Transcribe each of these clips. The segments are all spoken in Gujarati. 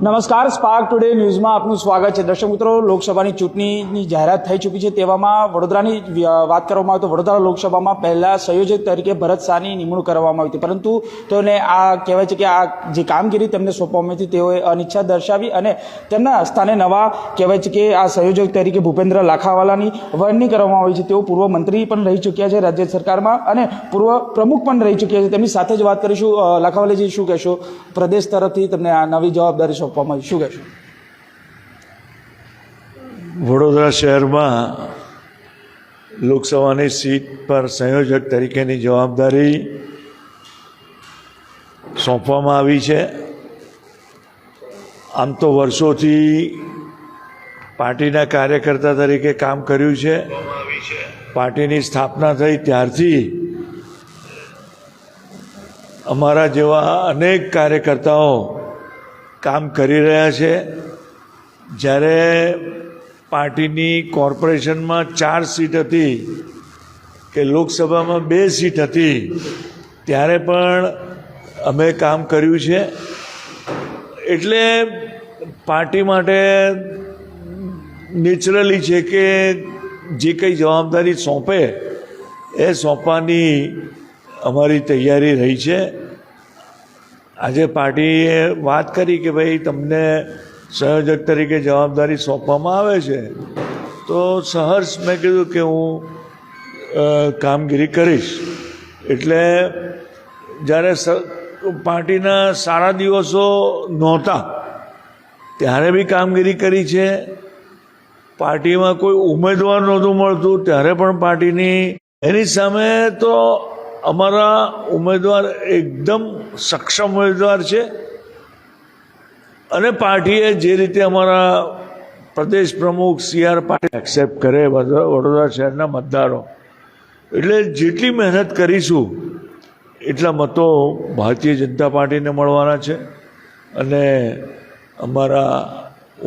નમસ્કાર, સ્પાર્ક ટુડે ન્યૂઝમાં આપનું સ્વાગત છે। દર્શક મિત્રો, લોકસભાની ચૂંટણીની જાહેરાત થઈ ચૂકી છે। તેવામાં વડોદરાની વાત કરવામાં આવે તો વડોદરા લોકસભામાં પહેલા સંયોજક તરીકે ભરત શાહની નિમણૂક કરવામાં આવી હતી, પરંતુ તેઓને આ કહેવાય છે કે આ જે કામગીરી તેમને સોંપવામાં હતી તેઓએ અનિચ્છા દર્શાવી અને તેમના સ્થાને નવા કહેવાય છે કે આ સંયોજક તરીકે ભૂપેન્દ્ર લાખાવાલાની વરણી કરવામાં આવી છે। તેઓ પૂર્વ મંત્રી પણ રહી ચૂક્યા છે રાજ્ય સરકારમાં અને પૂર્વ પ્રમુખ પણ રહી ચૂક્યા છે। તેમની સાથે જ વાત કરીશું। લાખાવાલાજી, શું કહેશો? પ્રદેશ તરફથી તમને આ નવી જવાબદારી સોંપવામાં આવી, શું કહેશો? વડોદરા શહેરમાં લોકસભાની સીટ પર સંયોજક તરીકેની જવાબદારી સોંપવામાં આવી છે। આમ તો વર્ષોથી પાર્ટીના કાર્યકર્તા તરીકે કામ કર્યું છે। પાર્ટીની સ્થાપના થઈ ત્યારથી અમારા જેવા અનેક કાર્યકર્તાઓ કામ કરી રહ્યા છે। જ્યારે પાર્ટીની કોર્પોરેશનમાં 4 સીટ હતી કે લોકસભામાં 2 સીટ હતી ત્યારે પણ અમે કામ કર્યું છે। એટલે પાર્ટી માટે નેચરલી છે કે જે કંઈ જવાબદારી સોંપે એ સોંપવાની અમારી તૈયારી રહી છે। આજે પાર્ટીએ વાત કરી કે ભાઈ તમને સંયોજક તરીકે જવાબદારી સોંપવામાં આવે છે, તો સહર્ષ મેં કીધું કે હું કામગીરી કરીશ। એટલે જ્યારે પાર્ટીના સારા દિવસો નહોતા ત્યારે બી કામગીરી કરી છે। પાર્ટીમાં કોઈ ઉમેદવાર નહોતું મળતું ત્યારે પણ પાર્ટીની એની સામે તો અમારા ઉમેદવાર એકદમ સક્ષમ ઉમેદવાર છે અને પાર્ટીએ જે રીતે અમારા પ્રદેશ પ્રમુખ CR પાટીલ એક્સેપ્ટ કરે વડોદરા શહેરના મતદારો, એટલે જેટલી મહેનત કરીશું એટલા મતો ભારતીય જનતા પાર્ટીને મળવાના છે। અને અમારા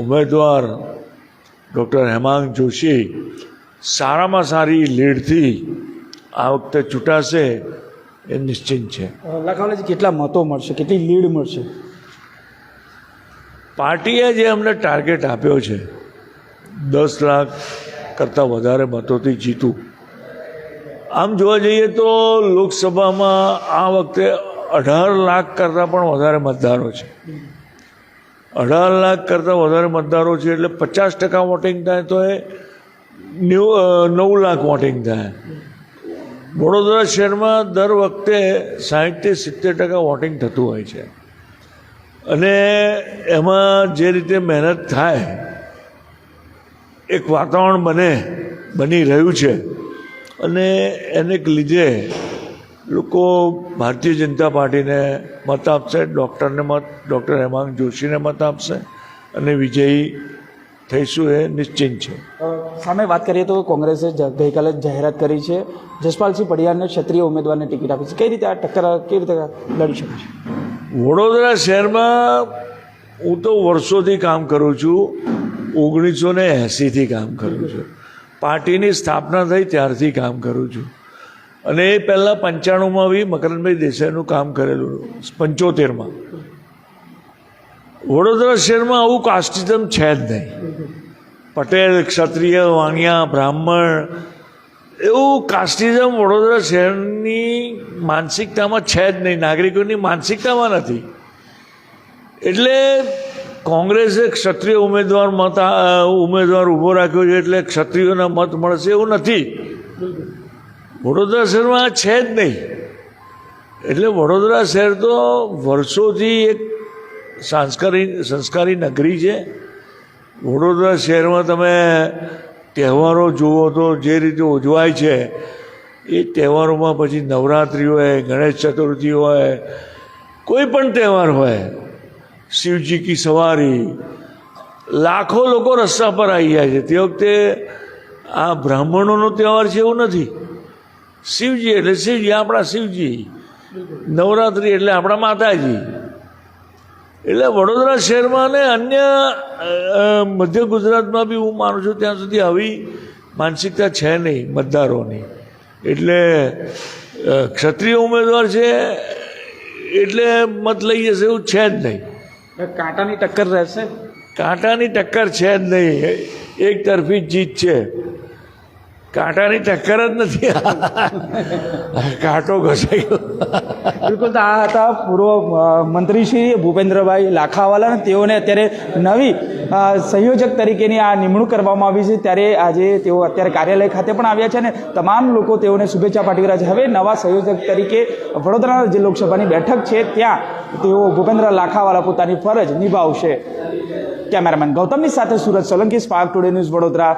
ઉમેદવાર ડૉક્ટર હેમાંગ જોશી સારામાં સારી લીડથી આ વખતે ચૂંટાશે એ નિશ્ચિત છે। લાખાવાલાજી, કેટલા મતો મળશે, કેટલી લીડ મળશે? પાર્ટીએ જે અમને ટાર્ગેટ આપ્યો છે 10 લાખ કરતાં વધારે મતોથી જીતું। આમ જોવા જઈએ તો લોકસભામાં આ વખતે 18 લાખ કરતાં પણ વધારે મતદારો છે। 18 લાખ કરતાં વધારે મતદારો છે એટલે 50% વોટિંગ થાય તો એ 9 લાખ વોટિંગ થાય। વડોદરા શહેરમાં દર વખતે 60-70% વોટિંગ થતું હોય છે અને એમાં જે રીતે મહેનત થાય એક વાતાવરણ બની રહ્યું છે અને એને લીધે લોકો ભારતીય જનતા પાર્ટીને મત આપશે, ડૉક્ટર હેમાંગ જોશીને મત આપશે અને વિજયી થઈશું એ નિશ્ચિત છે। સામે વાત કરીએ તો કોંગ્રેસે ગઈકાલે જાહેરાત કરી છે જસપાલસિંહ પડિયારને ક્ષત્રિય ઉમેદવારને ટિકિટ આપી છે। કઈ રીતે આ ટક્કર કેવી રીતે લડી શકે છે? વડોદરા શહેરમાં હું તો વર્ષોથી કામ કરું છું, 1980થી કામ કરું છું। પાર્ટીની સ્થાપના થઈ ત્યારથી કામ કરું છું અને એ પહેલાં 95માં બી મકરંદભાઈ દેસાઈનું કામ કરેલું, 75માં। વડોદરા શહેરમાં આવું કાસ્ટિઝમ છે જ નહીં। પટેલ, ક્ષત્રિય, વાણિયા, બ્રાહ્મણ એવું કાસ્ટિઝમ વડોદરા શહેરની માનસિકતામાં છે જ નહીં, નાગરિકોની માનસિકતામાં નથી। એટલે કોંગ્રેસે ક્ષત્રિય ઉમેદવાર ઊભો રાખ્યો છે એટલે ક્ષત્રિયોના મત મળશે એવું નથી। વડોદરા શહેરમાં આ છે જ નહીં। એટલે વડોદરા શહેર તો વર્ષોથી એક સંસ્કારી નગરી છે। વડોદરા શહેરમાં તમે તહેવારો જુઓ તો જે રીતે ઉજવાય છે એ તહેવારોમાં પછી નવરાત્રિ હોય, ગણેશ ચતુર્થી હોય, કોઈ પણ તહેવાર હોય, શિવજી કી સવારી, લાખો લોકો રસ્તા પર આવી જાય છે। તે વખતે આ બ્રાહ્મણોનો તહેવાર છે એવું નથી। શિવજી એટલે શિવજી, આપણા શિવજી, નવરાત્રિ એટલે આપણા માતાજી। એટલે વડોદરા શહેરમાં ને અન્ય મધ્ય ગુજરાતમાં બી હું માનું છું ત્યાં સુધી આવી માનસિકતા છે નહીં મતદારોની। એટલે ક્ષત્રિય ઉમેદવાર છે એટલે મત લઈ જશે એવું છે જ નહીં। કાંટાની ટક્કર રહેશે. કાંટાની ટક્કર છે જ નહીં, એક તરફી જ જીત છે. કાંટાની ટક્કર જ નથી, કાંટો ઘસાઈ ગયો. બિલકુલ, તો આ હતા પૂર્વ મંત્રી શ્રી ભૂપેન્દ્રભાઈ લાખાવાલા, અને તેઓને અત્યારે નવી સંયોજક તરીકેની આ નિમણૂક કરવામાં આવી છે. ત્યારે આજે તેઓ અત્યારે કાર્યાલય ખાતે પણ આવ્યા છે અને તમામ લોકો તેઓને શુભેચ્છા પાઠવી રહ્યા છે. હવે નવા સંયોજક તરીકે વડોદરા જે લોકસભાની બેઠક છે ત્યાં તેઓ ભૂપેન્દ્ર લાખાવાલા પોતાની ફરજ નિભાવશે. કેમેરામેન ગૌતમની સાથે Surat Solanki, spark today news, Vadodara.